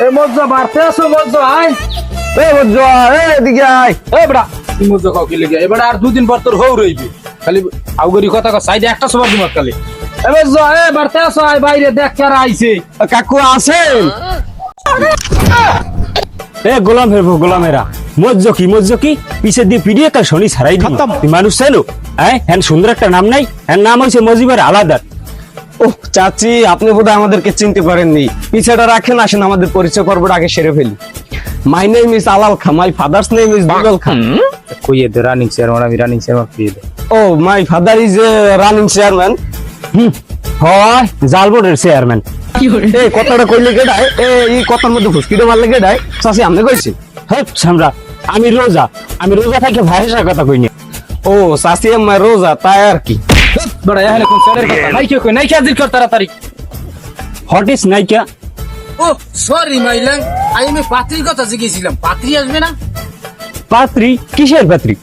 এ মজ্জা বাড়তে আসো মজ্জা আয় এ বুঝছো এদিকে আয়। এ বড়া তুই মজ্জা খাও কি লেগে এবার আর দুদিন পর তোর হউ রইবি খালি আউগরি কথা কয় সাইডে একটা সবার দিমাত খালি এ মজ্জা এ বাড়তে আসো আয় বাইরে দেখ কারা আইছে কাকু আছেন? এ গোলামেরা মজ্জো কি পিছে দিয়ে পিড়িয়ে কাল শনি ছাড়াই দিই তুই মানুষ চাইলো হ্যাঁ সুন্দর একটা নাম নাই হ্যাঁ নাম হয়েছে মজিবার আলাদার। ও চাচি আপনি বোধহয় আমাদেরকে চিনতে পারেননি, পিছাটা রাখেন, আসেন আমাদের পরিচয় পর্বটা আগে সেরে ফেলি। My name is Alal Kha, my father's name is Dulal Kha. কইয়ে দে রানিং চেয়ারম্যান আমি রানিং চেয়ারম্যান কইয়ে দে ও my father is a running chairman. হয় জালবোর্ডের চেয়ারম্যান। এই কথাটা কইলে গেডায় এই কথার মধ্যে ফুসকিটা মারলে গেডায় চাচি আপনি কইছি হ্যাঁ সামরা আমি রোজা থেকে ভাইয়ের কথা কইনি। ও চাচি আমার রোজা তাই আর কি। বড়া এখানে কোন স্যারের কথা নাই কি কই নাই কি আজির কর তাড়াতাড়ি হোয়াট ইজ নাইকা? ও সরি মাইলাং আমি পাত্রীর কথা জিজ্ঞেছিলাম পাত্রী আসবে না পাত্রী? কিসের পাত্রী?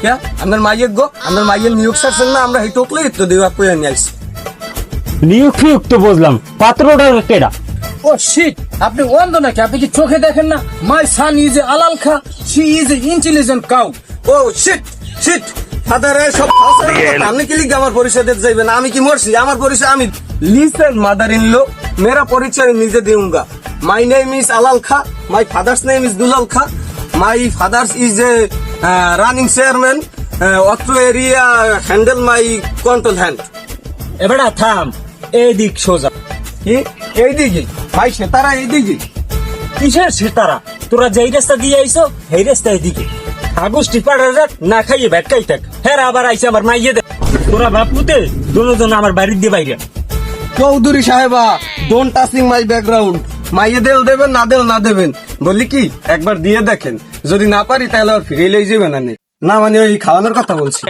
क्या अंदर माइक गो अंदर माइक नियोग सर ना আমরা এই টোকলে তো দেব আপু এনে আইছি নিয়োগ তো বুঝলাম, পাত্রটা কেডা? ও শিট আপনি অন্ধ নাকি আপনি কি চোখে দেখেন না মাই sun is a Alal Kha she is a intelligent cow ও শিট শিট ফাদার এ সব আপনি কি লিখ আমার পরিচয় দিতে যাইবেন? আমি কি মরছি? আমার পরিচয় আমি লিসেন মাদার ইন লো मेरा परिचय নিজে দেউঙ্গা। My name is Alal Kha, my father's name is Dulal Kha, my father's is a running chairman অত্র area handle my control hand. এবারে থাম এই দিক সোজা কি এইদিকে ভাই সেতারা এইদিকে কিসের সেতারা তোরা যেই রাস্তা দিয়ে আইছো সেই রাস্তা এদিকে আগস্টি পাড়ার রাত না খাইয়ে ভেটকাই থাক হ্যাঁ আবার আইছে আমার মাইয়ে দে তোরা বাপুতে দুজন আমার বাড়ির দিয়ে বাইরে চৌধুরী সাহেবা ডোন্ট টাচিং মাই ব্যাকগ্রাউন্ড। মাইয়ে দেল দেবেন না দেবেন বলি কি একবার দিয়ে দেখেন, যদি না পারি তাহলে আর ফিরে যাবেন না মানে ওই খাওয়ানোর কথা বলছি।